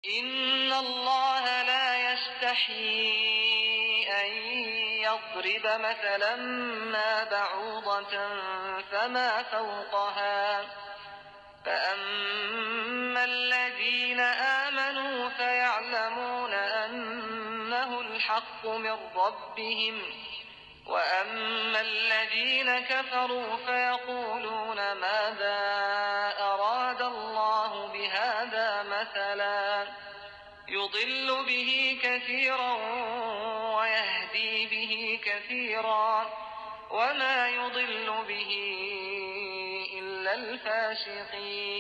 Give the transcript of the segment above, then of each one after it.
إن الله لا يستحيي أن يضرب مثلا ما بعوضة فما فوقها فأما الذين آمنوا فيعلمون أنه الحق من ربهم وأما الذين كفروا فيقولون ماذا أراد الله بهذا مثلا يضل به كثيرا ويهدي به كثيرا وما يضل به إلا الفاسقين۔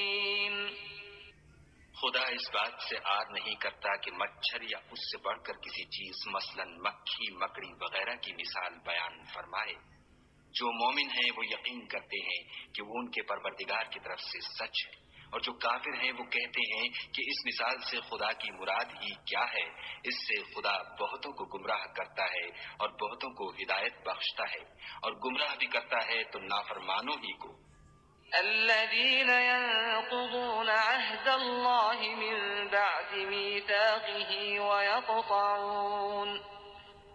خدا اس بات سے عار نہیں کرتا کہ مچھر یا اس سے بڑھ کر کسی چیز مثلا مکھی مکڑی وغیرہ کی مثال بیان فرمائے۔ جو مومن ہیں وہ یقین کرتے ہیں کہ وہ ان کے پروردگار کی طرف سے سچ ہے، اور جو کافر ہیں وہ کہتے ہیں کہ اس مثال سے خدا کی مراد ہی کیا ہے۔ اس سے خدا بہتوں کو گمراہ کرتا ہے اور بہتوں کو ہدایت بخشتا ہے، اور گمراہ بھی کرتا ہے تو نافرمانوں ہی کو۔ الذين ينقضون عهد الله من بعد ميثاقه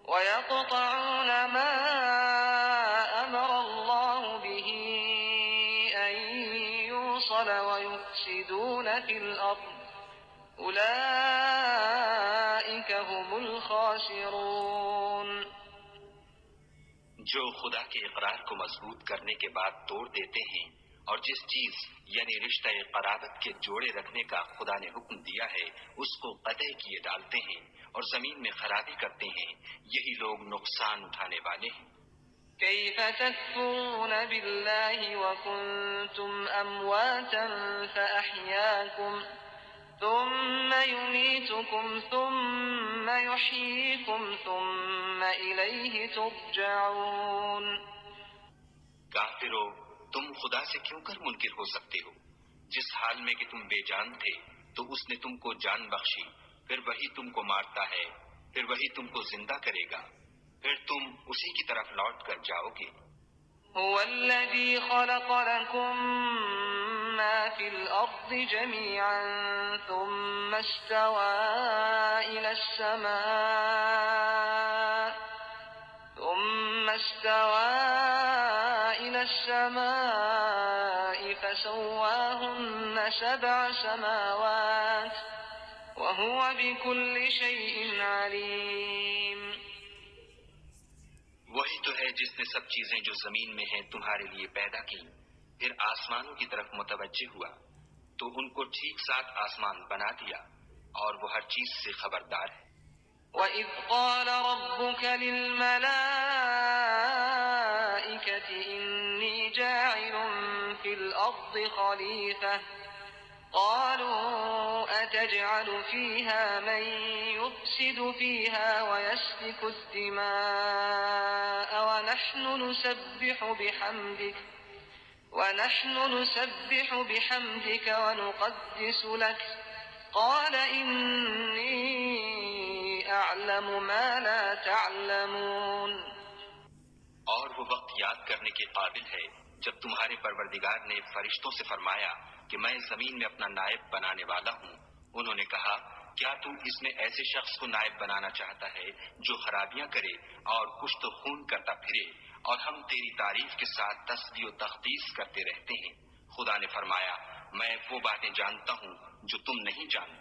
ويقطعون ما أمر الله به أن يوصل ويفسدون في الأرض أولئك هم الخاسرون۔ جو خدا کے اقرار کو مضبوط کرنے کے بعد توڑ دیتے ہیں اور جس چیز یعنی رشتہ قرابت کے جوڑے رکھنے کا خدا نے حکم دیا ہے اس کو قطع کیے ڈالتے ہیں اور زمین میں خرابی کرتے ہیں، یہی لوگ نقصان اٹھانے والے ہیں۔ كيف تكفرون بالله وكنتم أمواتا فأحياكم ثم يميتكم ثم يحييكم ثم إليه ترجعون۔ کافرو، تم خدا سے کیوں کر منکر ہو سکتے ہو؟ جس حال میں کہ تم بے جان تھے تو اس نے تم کو جان بخشی، پھر وہی تم کو مارتا ہے، پھر وہی تم کو زندہ کرے گا، پھر تم اسی کی طرف لوٹ کر جاؤ گے۔ هو الذي خلق لكم ما في الأرض جميعا ثم استوى إلى السماء فسواهن 7 سماوات وهو بكل شيء عليم۔ وہی تو ہے جس نے سب چیزیں جو زمین میں ہیں تمہارے لیے پیدا کی، پھر آسمانوں کی طرف متوجہ ہوا تو ان کو ٹھیک ساتھ آسمان بنا دیا، اور وہ ہر چیز سے خبردار ہے۔ وَإِذْ قَالَ رَبُّكَ لِلْمَلَائِكَةِ إِنِّي جَاعِلٌ فِي الْأَرْضِ خَلِيفَةً قَالُوا أَتَجْعَلُ فِيهَا مَن يُفْسِدُ فِيهَا وَيَسْفِكُ الدِّمَاءَ وَنَحْنُ نُسَبِّحُ بِحَمْدِكَ وَنُقَدِّسُ لَكَ قَالَ إِنِّي أَعْلَمُ مَا لَا تَعْلَمُونَ۔ اور وہ وقت یاد کرنے کے قابل ہے جب تمہارے پروردگار نے فرشتوں سے فرمایا کہ میں زمین میں اپنا نائب بنانے والا ہوں۔ انہوں نے کہا کیا تو اس میں ایسے شخص کو نائب بنانا چاہتا ہے جو خرابیاں کرے اور کچھ تو خون کرتا پھرے، اور ہم تیری تعریف کے ساتھ تسبیح و تقدیس کرتے رہتے ہیں۔ خدا نے فرمایا میں وہ باتیں جانتا ہوں جو تم نہیں جانتے۔